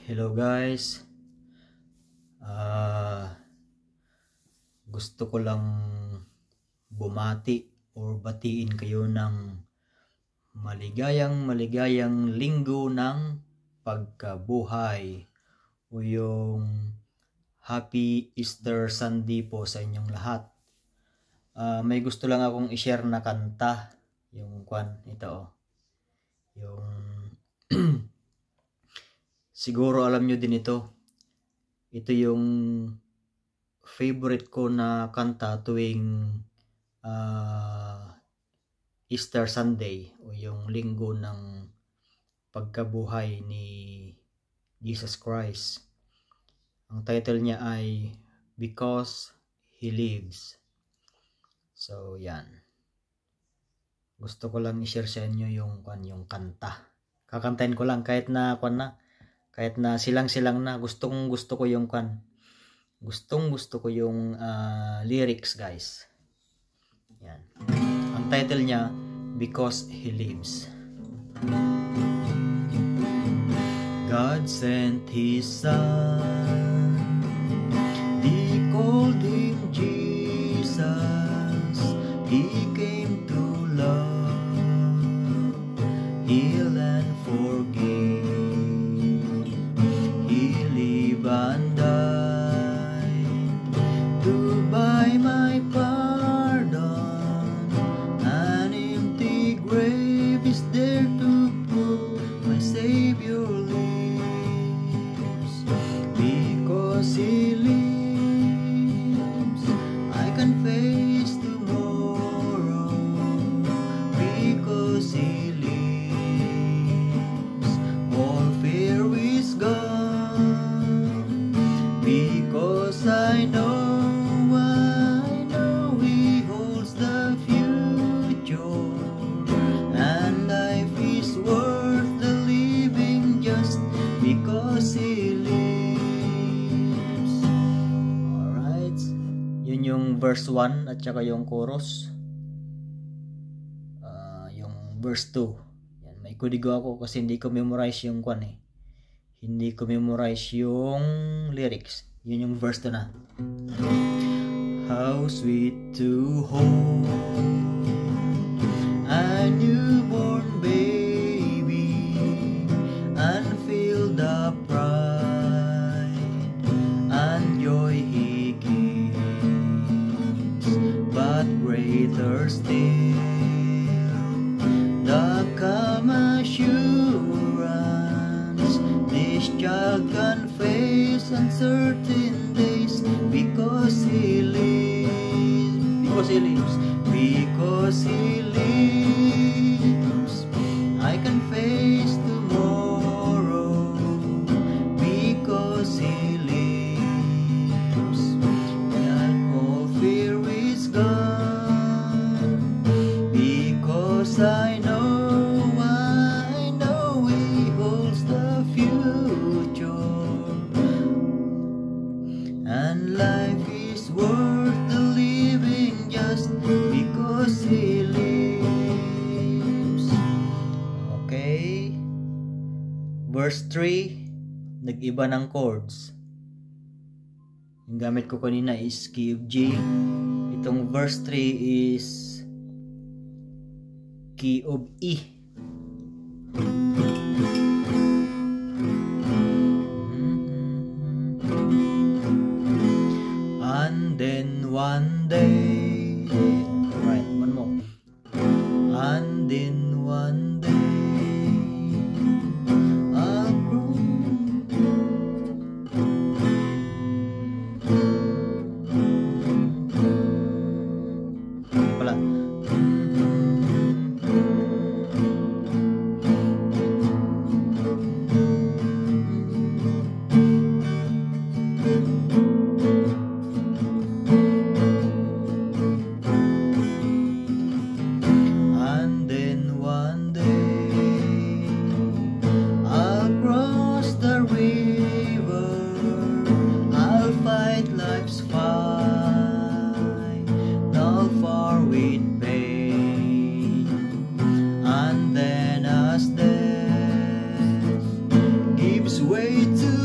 Hello guys. Gusto ko lang bumati or batiin kayo ng maligayang linggo ng pagkabuhay o yung Happy Easter Sunday po sa inyong lahat. May gusto lang akong i-share na kanta, yung ito yung siguro alam nyo din ito. Ito yung favorite ko na kanta tuwing Easter Sunday o yung linggo ng pagkabuhay ni Jesus Christ. Ang title niya ay Because He Lives. So yan. Gusto ko lang i-share sa inyo yung kanta. Kakantahin ko lang kahit na silang-silang na. Gustong gusto ko yung lyrics, guys. Yan. Ang title niya, Because He Lives. God sent His Son. They called Him Jesus. He came to love, heal and forgive. He lived and died to buy my pardon. An empty grave is there to prove my Savior lives. Because He lives, I can face tomorrow. Because He lives, all fear is gone. Because I know He holds the future, and life is worth the living just because He lives. Alright, yun yung verse 1 at saka yung chorus. Yung verse 2, yan, may kudigo ako kasi hindi ko memorize yung hindi ko memorize yung lyrics. Yun yung verse 2 na. How sweet to hold a newborn baby and feel the pride and joy He gives. But greater still, the calm assurance this child can face uncertain days. Because He lives, because He lives, because He lives, I can face tomorrow. Because He lives, and all fear is gone. Because I know He holds the future, and life is worth the living just because He lives. Okay. Verse 3, nag-iba ng chords. Yung gamit ko kanina is key of G. Itong verse 3 is key of E. And then one day, right, one more. And then one day, I'll grow. Pala. And then one day, I'll cross the river. I'll fight life's fight, not far with pain. And then as death gives way to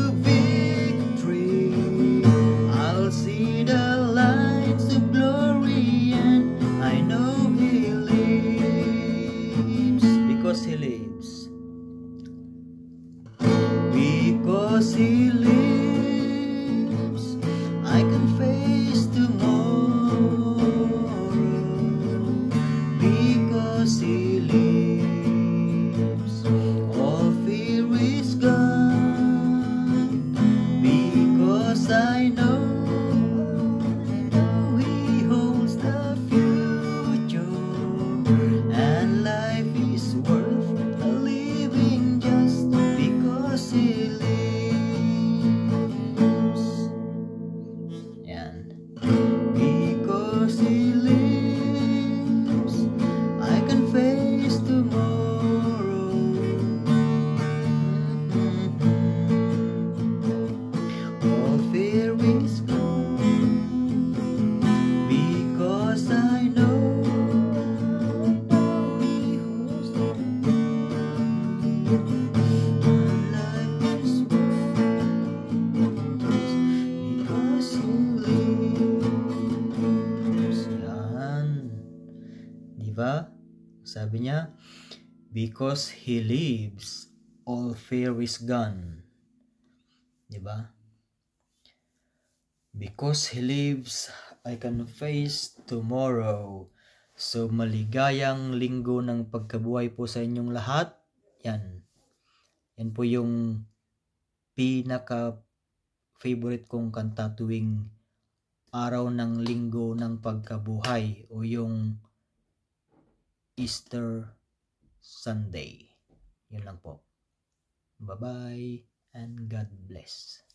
Because He lives, I can face tomorrow. Because He lives, all fear is gone. Because I know He holds the future, and life is worth living just because He lives. Yan. Because He lives, I can face tomorrow. All fear is gone. Because I know He holds the life is worth because He lives. Yan. Diba? Sabi niya, because He lives, all fear is gone. Diba? Because He lives, I can face tomorrow. So, maligayang linggo ng pagkabuhay po sa inyong lahat. Yan. Yan po yung pinaka-favorite kong kanta tuwing araw ng linggo ng pagkabuhay o yung Easter Sunday. Yun lang po. Bye-bye and God bless.